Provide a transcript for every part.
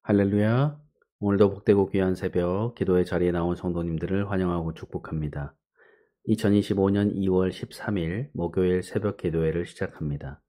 할렐루야. 오늘도 복되고 귀한 새벽 기도의 자리에 나온 성도님들을 환영하고 축복합니다. 2025년 2월 13일 목요일 새벽 기도회를 시작합니다.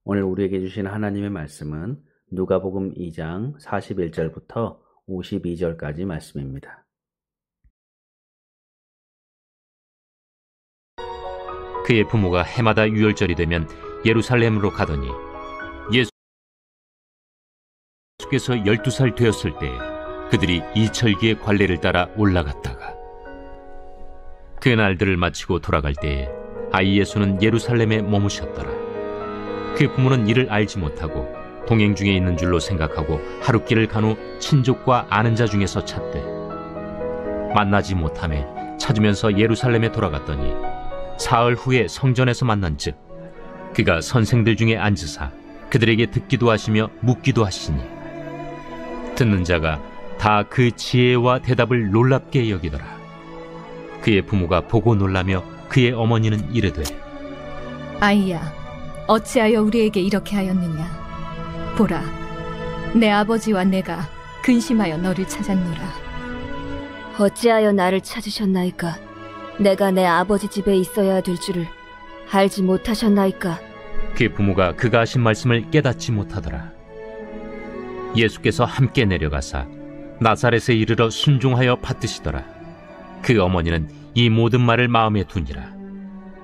오늘 우리에게 주신 하나님의 말씀은 누가복음 2장 41절부터 52절까지 말씀입니다. 그의 부모가 해마다 유월절이 되면 예루살렘으로 가더니 예수께서 12살 되었을 때 그들이 이 절기의 관례를 따라 올라갔다가 그 날들을 마치고 돌아갈 때에 아이 예수는 예루살렘에 머무셨더라. 그 부모는 이를 알지 못하고 동행 중에 있는 줄로 생각하고 하룻길을 간 후 친족과 아는 자 중에서 찾되 만나지 못하매 찾으면서 예루살렘에 돌아갔더니 사흘 후에 성전에서 만난즉 그가 선생들 중에 앉으사 그들에게 듣기도 하시며 묻기도 하시니 듣는 자가 다 그 지혜와 대답을 놀랍게 여기더라. 그의 부모가 보고 놀라며 그의 어머니는 이르되 아이야, 어찌하여 우리에게 이렇게 하였느냐? 보라, 내 아버지와 내가 근심하여 너를 찾았노라. 어찌하여 나를 찾으셨나이까? 내가 내 아버지 집에 있어야 될 줄을 알지 못하셨나이까? 그의 부모가 그가 하신 말씀을 깨닫지 못하더라. 예수께서 함께 내려가사 나사렛에 이르러 순종하여 받드시더라. 그 어머니는 이 모든 말을 마음에 두니라.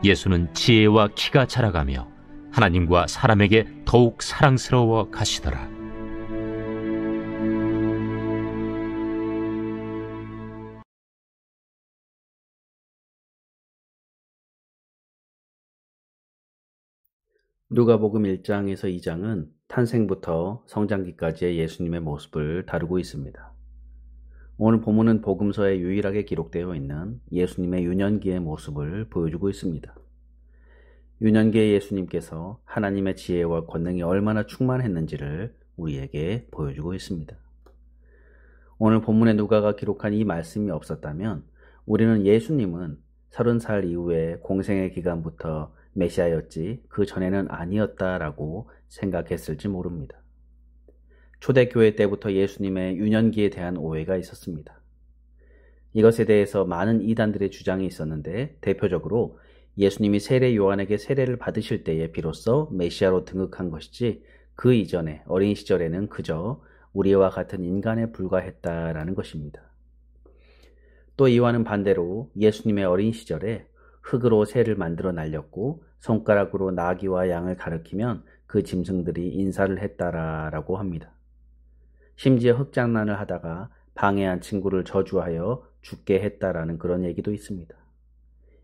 예수는 지혜와 키가 자라가며 하나님과 사람에게 더욱 사랑스러워 가시더라. 누가복음 1장에서 2장은 탄생부터 성장기까지의 예수님의 모습을 다루고 있습니다. 오늘 본문은 복음서에 유일하게 기록되어 있는 예수님의 유년기의 모습을 보여주고 있습니다. 유년기의 예수님께서 하나님의 지혜와 권능이 얼마나 충만했는지를 우리에게 보여주고 있습니다. 오늘 본문에 누가가 기록한 이 말씀이 없었다면 우리는 예수님은 30살 이후에 공생의 기간부터 메시아였지 그 전에는 아니었다라고 생각했을지 모릅니다. 초대교회 때부터 예수님의 유년기에 대한 오해가 있었습니다. 이것에 대해서 많은 이단들의 주장이 있었는데 대표적으로 예수님이 세례 요한에게 세례를 받으실 때에 비로소 메시아로 등극한 것이지 그 이전에 어린 시절에는 그저 우리와 같은 인간에 불과했다라는 것입니다. 또 이와는 반대로 예수님의 어린 시절에 흙으로 새를 만들어 날렸고 손가락으로 나귀와 양을 가리키면 그 짐승들이 인사를 했다라고 합니다. 심지어 흙장난을 하다가 방해한 친구를 저주하여 죽게 했다라는 그런 얘기도 있습니다.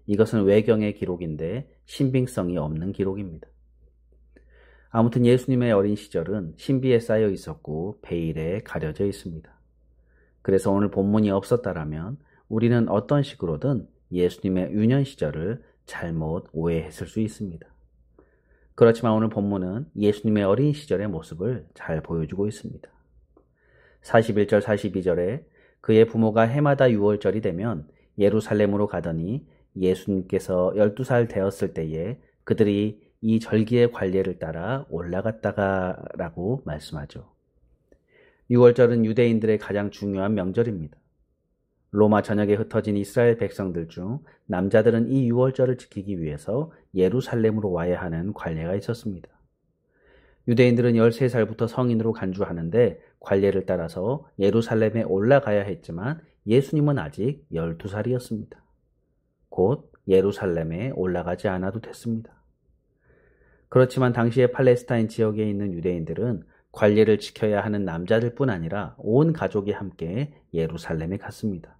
이것은 외경의 기록인데 신빙성이 없는 기록입니다. 아무튼 예수님의 어린 시절은 신비에 쌓여 있었고 베일에 가려져 있습니다. 그래서 오늘 본문이 없었다라면 우리는 어떤 식으로든 예수님의 유년 시절을 잘못 오해했을 수 있습니다. 그렇지만 오늘 본문은 예수님의 어린 시절의 모습을 잘 보여주고 있습니다. 41절 42절에 그의 부모가 해마다 유월절이 되면 예루살렘으로 가더니 예수님께서 12살 되었을 때에 그들이 이 절기의 관례를 따라 올라갔다가라고 말씀하죠. 유월절은 유대인들의 가장 중요한 명절입니다. 로마 전역에 흩어진 이스라엘 백성들 중 남자들은 이 유월절을 지키기 위해서 예루살렘으로 와야 하는 관례가 있었습니다. 유대인들은 13살부터 성인으로 간주하는데 관례를 따라서 예루살렘에 올라가야 했지만 예수님은 아직 12살이었습니다. 곧 예루살렘에 올라가지 않아도 됐습니다. 그렇지만 당시의 팔레스타인 지역에 있는 유대인들은 관례를 지켜야 하는 남자들뿐 아니라 온 가족이 함께 예루살렘에 갔습니다.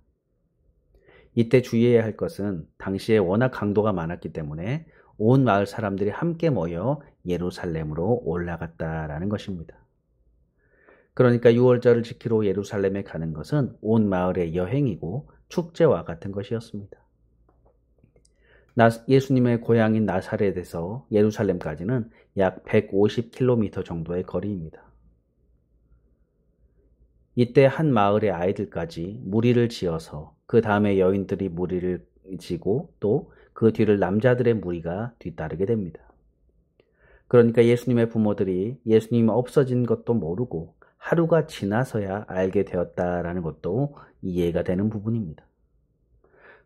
이때 주의해야 할 것은 당시에 워낙 강도가 많았기 때문에 온 마을 사람들이 함께 모여 예루살렘으로 올라갔다라는 것입니다. 그러니까 유월절을 지키러 예루살렘에 가는 것은 온 마을의 여행이고 축제와 같은 것이었습니다. 예수님의 고향인 나사렛에서 예루살렘까지는 약 150km 정도의 거리입니다. 이때 한 마을의 아이들까지 무리를 지어서 그 다음에 여인들이 무리를 지고 또 그 뒤를 남자들의 무리가 뒤따르게 됩니다. 그러니까 예수님의 부모들이 예수님이 없어진 것도 모르고 하루가 지나서야 알게 되었다라는 것도 이해가 되는 부분입니다.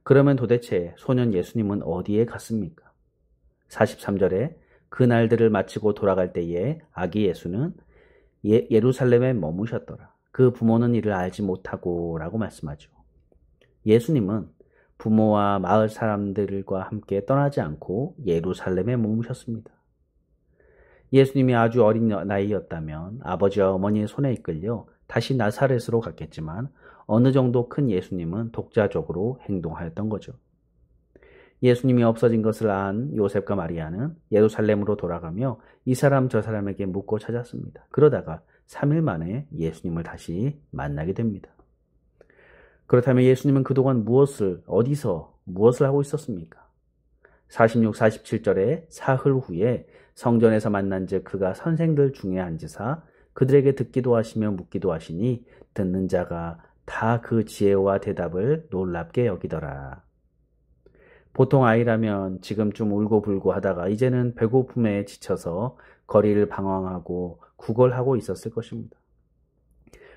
그러면 도대체 소년 예수님은 어디에 갔습니까? 43절에 그 날들을 마치고 돌아갈 때에 아기 예수는 예루살렘에 머무셨더라. 그 부모는 이를 알지 못하고 라고 말씀하죠. 예수님은 부모와 마을 사람들과 함께 떠나지 않고 예루살렘에 머무셨습니다. 예수님이 아주 어린 나이였다면 아버지와 어머니의 손에 이끌려 다시 나사렛으로 갔겠지만 어느 정도 큰 예수님은 독자적으로 행동하였던 거죠. 예수님이 없어진 것을 안 요셉과 마리아는 예루살렘으로 돌아가며 이 사람 저 사람에게 묻고 찾았습니다. 그러다가 3일 만에 예수님을 다시 만나게 됩니다. 그렇다면 예수님은 그동안 어디서 무엇을 하고 있었습니까? 46, 47절에 사흘 후에 성전에서 만난즉 그가 선생들 중에 앉으사 그들에게 듣기도 하시며 묻기도 하시니 듣는 자가 다 그 지혜와 대답을 놀랍게 여기더라. 보통 아이라면 지금쯤 울고불고 하다가 이제는 배고픔에 지쳐서 거리를 방황하고 구걸하고 있었을 것입니다.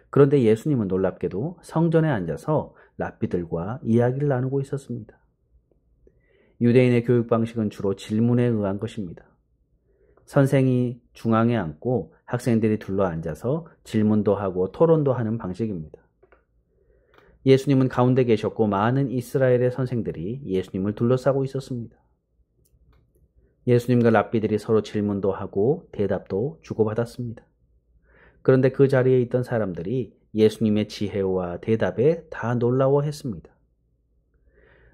그런데 예수님은 놀랍게도 성전에 앉아서 랍비들과 이야기를 나누고 있었습니다. 유대인의 교육 방식은 주로 질문에 의한 것입니다. 선생이 중앙에 앉고 학생들이 둘러 앉아서 질문도 하고 토론도 하는 방식입니다. 예수님은 가운데 계셨고 많은 이스라엘의 선생들이 예수님을 둘러싸고 있었습니다. 예수님과 랍비들이 서로 질문도 하고 대답도 주고받았습니다. 그런데 그 자리에 있던 사람들이 예수님의 지혜와 대답에 다 놀라워했습니다.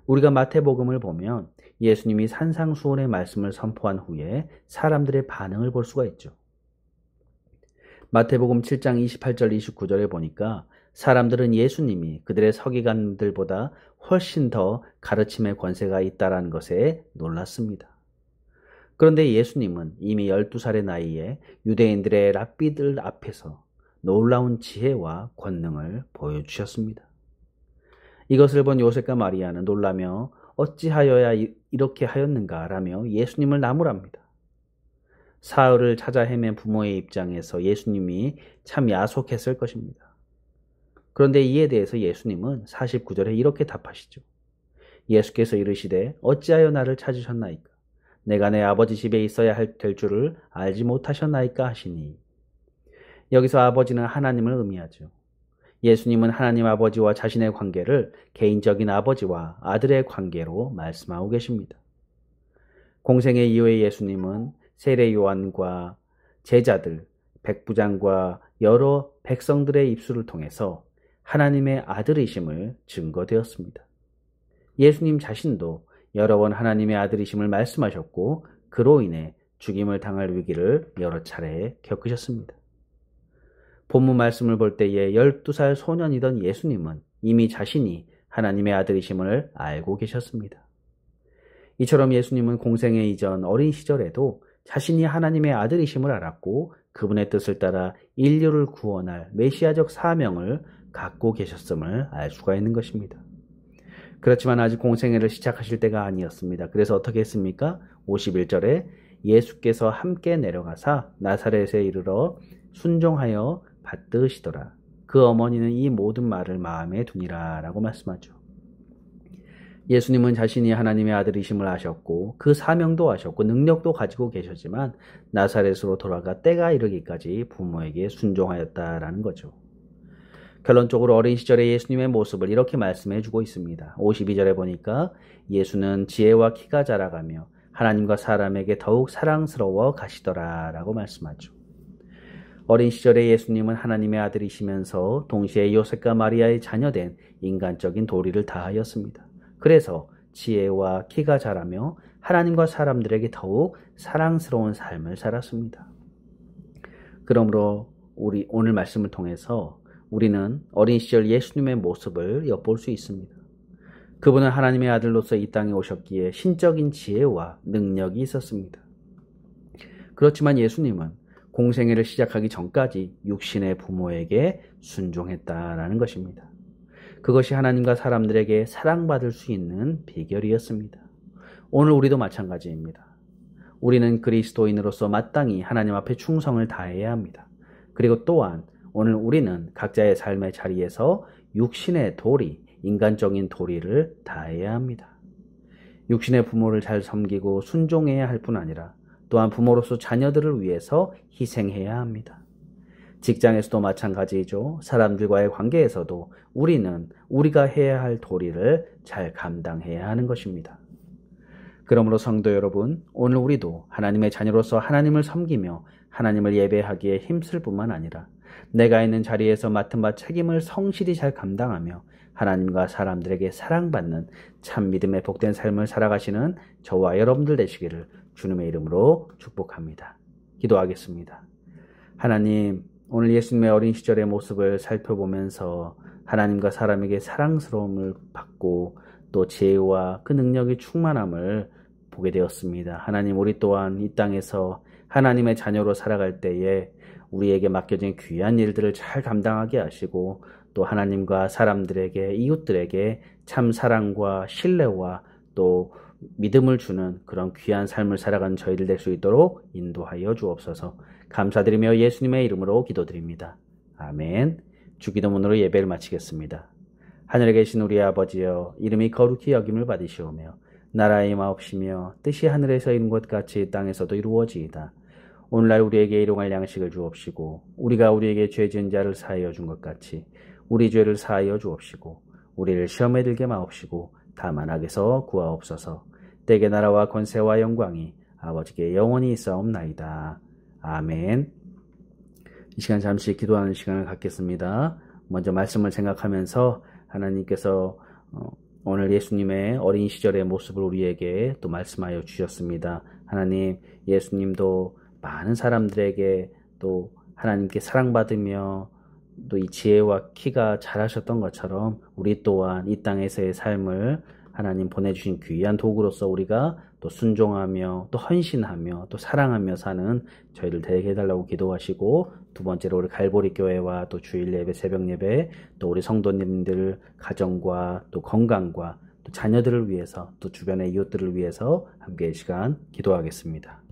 우리가 마태복음을 보면 예수님이 산상수훈의 말씀을 선포한 후에 사람들의 반응을 볼 수가 있죠. 마태복음 7장 28절 29절에 보니까 사람들은 예수님이 그들의 서기관들보다 훨씬 더 가르침의 권세가 있다는 것에 놀랐습니다. 그런데 예수님은 이미 12살의 나이에 유대인들의 랍비들 앞에서 놀라운 지혜와 권능을 보여주셨습니다. 이것을 본 요셉과 마리아는 놀라며 어찌하여야 이렇게 하였는가 라며 예수님을 나무랍니다. 사흘을 찾아 헤맨 부모의 입장에서 예수님이 참 야속했을 것입니다. 그런데 이에 대해서 예수님은 49절에 이렇게 답하시죠. 예수께서 이르시되 어찌하여 나를 찾으셨나이까? 내가 내 아버지 집에 있어야 될 줄을 알지 못하셨나이까 하시니. 여기서 아버지는 하나님을 의미하죠. 예수님은 하나님 아버지와 자신의 관계를 개인적인 아버지와 아들의 관계로 말씀하고 계십니다. 공생애 이후에 예수님은 세례 요한과 제자들, 백부장과 여러 백성들의 입술을 통해서 하나님의 아들이심을 증거되었습니다. 예수님 자신도 여러 번 하나님의 아들이심을 말씀하셨고 그로 인해 죽임을 당할 위기를 여러 차례 겪으셨습니다. 본문 말씀을 볼 때에 12살 소년이던 예수님은 이미 자신이 하나님의 아들이심을 알고 계셨습니다. 이처럼 예수님은 공생애 이전 어린 시절에도 자신이 하나님의 아들이심을 알았고 그분의 뜻을 따라 인류를 구원할 메시아적 사명을 갖고 계셨음을 알 수가 있는 것입니다. 그렇지만 아직 공생애를 시작하실 때가 아니었습니다. 그래서 어떻게 했습니까? 51절에 예수께서 함께 내려가사 나사렛에 이르러 순종하여 받드시더라. 그 어머니는 이 모든 말을 마음에 두니라 라고 말씀하죠. 예수님은 자신이 하나님의 아들이심을 아셨고 그 사명도 아셨고 능력도 가지고 계셨지만 나사렛으로 돌아가 때가 이르기까지 부모에게 순종하였다라는 거죠. 결론적으로 어린 시절의 예수님의 모습을 이렇게 말씀해 주고 있습니다. 52절에 보니까 예수는 지혜와 키가 자라가며 하나님과 사람에게 더욱 사랑스러워 가시더라 라고 말씀하죠. 어린 시절의 예수님은 하나님의 아들이시면서 동시에 요셉과 마리아의 자녀된 인간적인 도리를 다하였습니다. 그래서 지혜와 키가 자라며 하나님과 사람들에게 더욱 사랑스러운 삶을 살았습니다. 그러므로 우리 오늘 말씀을 통해서 우리는 어린 시절 예수님의 모습을 엿볼 수 있습니다. 그분은 하나님의 아들로서 이 땅에 오셨기에 신적인 지혜와 능력이 있었습니다. 그렇지만 예수님은 공생애를 시작하기 전까지 육신의 부모에게 순종했다라는 것입니다. 그것이 하나님과 사람들에게 사랑받을 수 있는 비결이었습니다. 오늘 우리도 마찬가지입니다. 우리는 그리스도인으로서 마땅히 하나님 앞에 충성을 다해야 합니다. 그리고 또한 오늘 우리는 각자의 삶의 자리에서 육신의 도리, 인간적인 도리를 다해야 합니다. 육신의 부모를 잘 섬기고 순종해야 할 뿐 아니라 또한 부모로서 자녀들을 위해서 희생해야 합니다. 직장에서도 마찬가지이죠. 사람들과의 관계에서도 우리는 우리가 해야 할 도리를 잘 감당해야 하는 것입니다. 그러므로 성도 여러분, 오늘 우리도 하나님의 자녀로서 하나님을 섬기며 하나님을 예배하기에 힘쓸 뿐만 아니라 내가 있는 자리에서 맡은 바 책임을 성실히 잘 감당하며 하나님과 사람들에게 사랑받는 참 믿음의 복된 삶을 살아가시는 저와 여러분들 되시기를 주님의 이름으로 축복합니다. 기도하겠습니다. 하나님, 오늘 예수님의 어린 시절의 모습을 살펴보면서 하나님과 사람에게 사랑스러움을 받고 또 지혜와 그 능력의 충만함을 보게 되었습니다. 하나님, 우리 또한 이 땅에서 하나님의 자녀로 살아갈 때에 우리에게 맡겨진 귀한 일들을 잘 감당하게 하시고 또 하나님과 사람들에게, 이웃들에게 참 사랑과 신뢰와 또 믿음을 주는 그런 귀한 삶을 살아가는 저희들 될 수 있도록 인도하여 주옵소서. 감사드리며 예수님의 이름으로 기도드립니다. 아멘. 주기도문으로 예배를 마치겠습니다. 하늘에 계신 우리 아버지여, 이름이 거룩히 여김을 받으시오며 나라의 마옵시며 뜻이 하늘에서 이룬 것 같이 땅에서도 이루어지이다. 오늘날 우리에게 일용할 양식을 주옵시고 우리가 우리에게 죄 지은 자를 사하여 준 것 같이 우리 죄를 사하여 주옵시고 우리를 시험에 들게 마옵시고 다만 악에서 구하옵소서. 때의 나라와 권세와 영광이 아버지께 영원히 있사옵나이다. 아멘. 이 시간 잠시 기도하는 시간을 갖겠습니다. 먼저 말씀을 생각하면서 하나님께서 오늘 예수님의 어린 시절의 모습을 우리에게 또 말씀하여 주셨습니다. 하나님, 예수님도 많은 사람들에게 또 하나님께 사랑받으며 또 이 지혜와 키가 자라셨던 것처럼 우리 또한 이 땅에서의 삶을 하나님 보내주신 귀한 도구로서 우리가 또 순종하며 또 헌신하며 또 사랑하며 사는 저희를 되게 해달라고 기도하시고, 두 번째로 우리 갈보리 교회와 또 주일 예배, 새벽 예배, 또 우리 성도님들 가정과 또 건강과 또 자녀들을 위해서 또 주변의 이웃들을 위해서 함께 이 시간 기도하겠습니다.